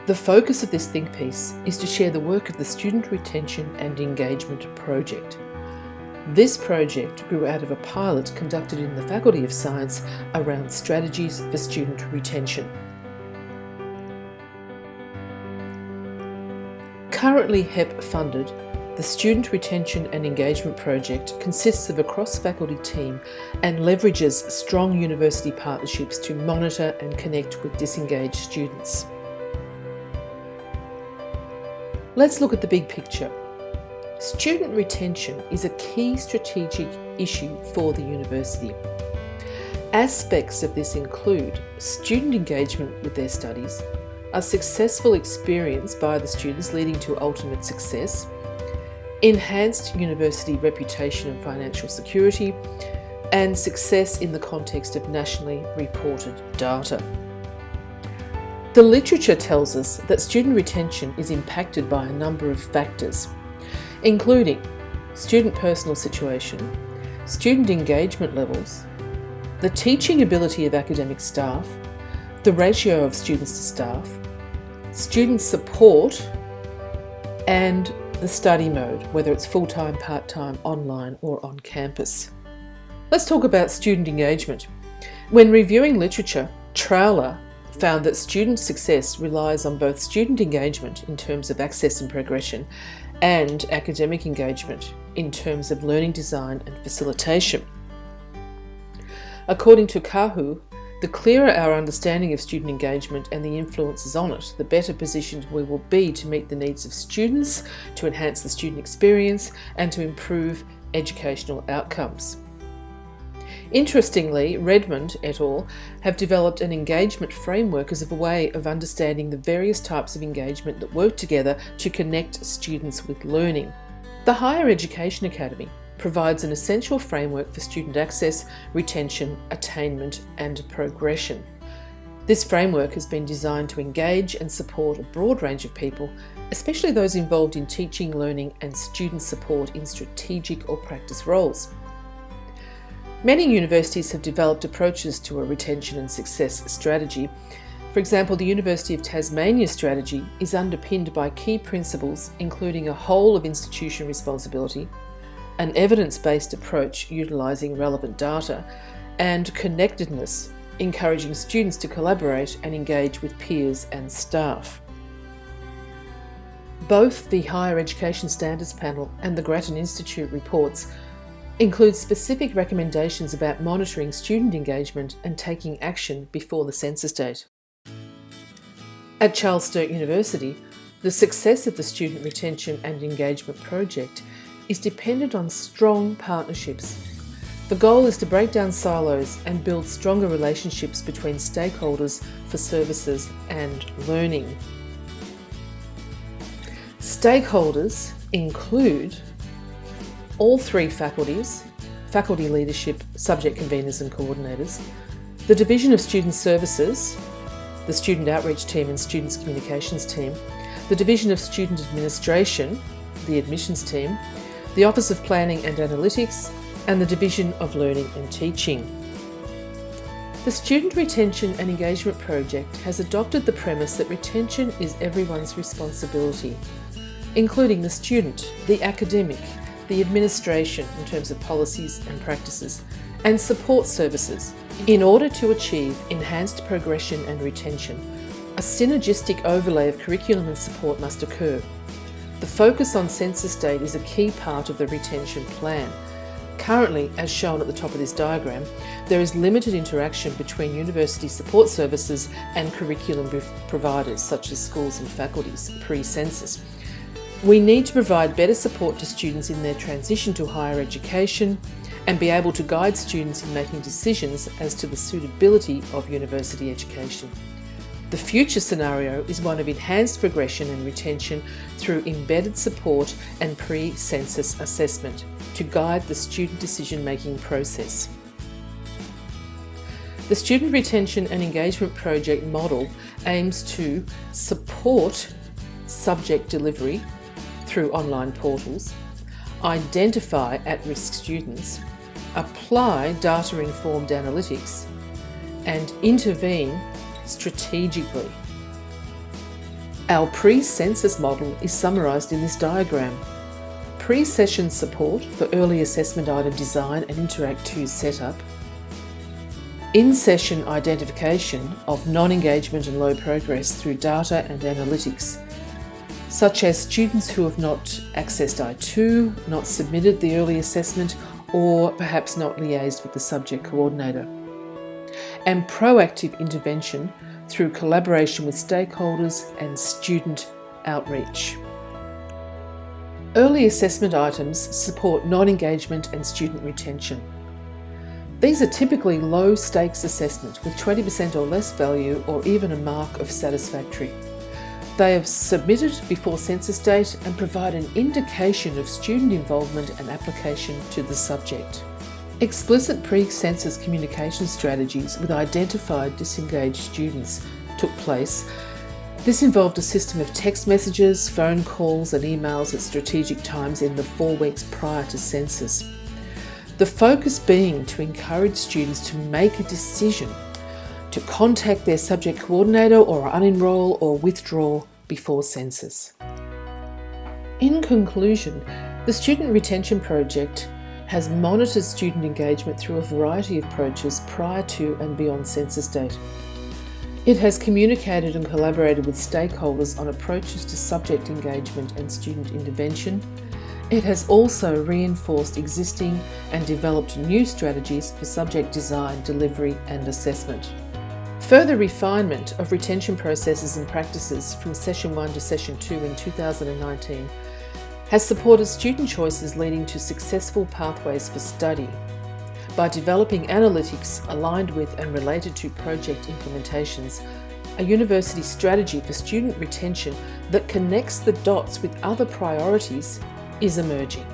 The focus of this ThinkPiece is to share the work of the Student Retention and Engagement Project. This project grew out of a pilot conducted in the Faculty of Science around strategies for student retention. Currently HEP funded, the Student Retention and Engagement Project consists of a cross-faculty team and leverages strong university partnerships to monitor and connect with disengaged students. Let's look at the big picture. Student retention is a key strategic issue for the university. Aspects of this include student engagement with their studies, a successful experience by the students leading to ultimate success, enhanced university reputation and financial security, and success in the context of nationally reported data. The literature tells us that student retention is impacted by a number of factors, including student personal situation, student engagement levels, the teaching ability of academic staff, the ratio of students to staff, student support, and the study mode, whether it's full-time, part-time, online, or on campus. Let's talk about student engagement. When reviewing literature, Trowler found that student success relies on both student engagement in terms of access and progression and academic engagement in terms of learning design and facilitation. According to Kahu, the clearer our understanding of student engagement and the influences on it, the better positioned we will be to meet the needs of students, to enhance the student experience, and to improve educational outcomes. Interestingly, Redmond et al. Have developed an engagement framework as a way of understanding the various types of engagement that work together to connect students with learning. The Higher Education Academy provides an essential framework for student access, retention, attainment, and progression. This framework has been designed to engage and support a broad range of people, especially those involved in teaching, learning, and student support in strategic or practice roles. Many universities have developed approaches to a retention and success strategy. For example, the University of Tasmania's strategy is underpinned by key principles including a whole of institution responsibility, an evidence-based approach utilising relevant data, and connectedness, encouraging students to collaborate and engage with peers and staff. Both the Higher Education Standards Panel and the Grattan Institute reports include specific recommendations about monitoring student engagement and taking action before the census date. At Charles Sturt University, the success of the Student Retention and Engagement Project is dependent on strong partnerships. The goal is to break down silos and build stronger relationships between stakeholders for services and learning. Stakeholders include all three faculties, faculty leadership, subject conveners and coordinators, the Division of Student Services, the Student Outreach Team and Students Communications Team, the Division of Student Administration, the Admissions Team, the Office of Planning and Analytics, and the Division of Learning and Teaching. The Student Retention and Engagement Project has adopted the premise that retention is everyone's responsibility, including the student, the academic, the administration in terms of policies and practices, and support services. In order to achieve enhanced progression and retention, a synergistic overlay of curriculum and support must occur. The focus on census date is a key part of the retention plan. Currently, as shown at the top of this diagram, there is limited interaction between university support services and curriculum providers such as schools and faculties pre-census. We need to provide better support to students in their transition to higher education and be able to guide students in making decisions as to the suitability of university education. The future scenario is one of enhanced progression and retention through embedded support and pre-census assessment to guide the student decision-making process. The Student Retention and Engagement Project model aims to support subject delivery through online portals, identify at-risk students, apply data-informed analytics, and intervene strategically. Our pre-census model is summarised in this diagram. Pre-session support for early assessment item design and Interact 2 setup. In-session identification of non-engagement and low progress through data and analytics, such as students who have not accessed I2, not submitted the early assessment, or perhaps not liaised with the subject coordinator. And proactive intervention through collaboration with stakeholders and student outreach. Early assessment items support non-engagement and student retention. These are typically low-stakes assessment with 20% or less value or even a mark of satisfactory. They are submitted before census date and provide an indication of student involvement and application to the subject. Explicit pre-census communication strategies with identified disengaged students took place. This involved a system of text messages, phone calls and emails at strategic times in the 4 weeks prior to census. The focus being to encourage students to make a decision to contact their subject coordinator or unenroll or withdraw before census. In conclusion, the Student Retention Project has monitored student engagement through a variety of approaches prior to and beyond census date. It has communicated and collaborated with stakeholders on approaches to subject engagement and student intervention. It has also reinforced existing and developed new strategies for subject design, delivery and assessment. Further refinement of retention processes and practices from Session 1 to Session 2 in 2019 has supported student choices leading to successful pathways for study by developing analytics aligned with and related to project implementations. A university strategy for student retention that connects the dots with other priorities is emerging.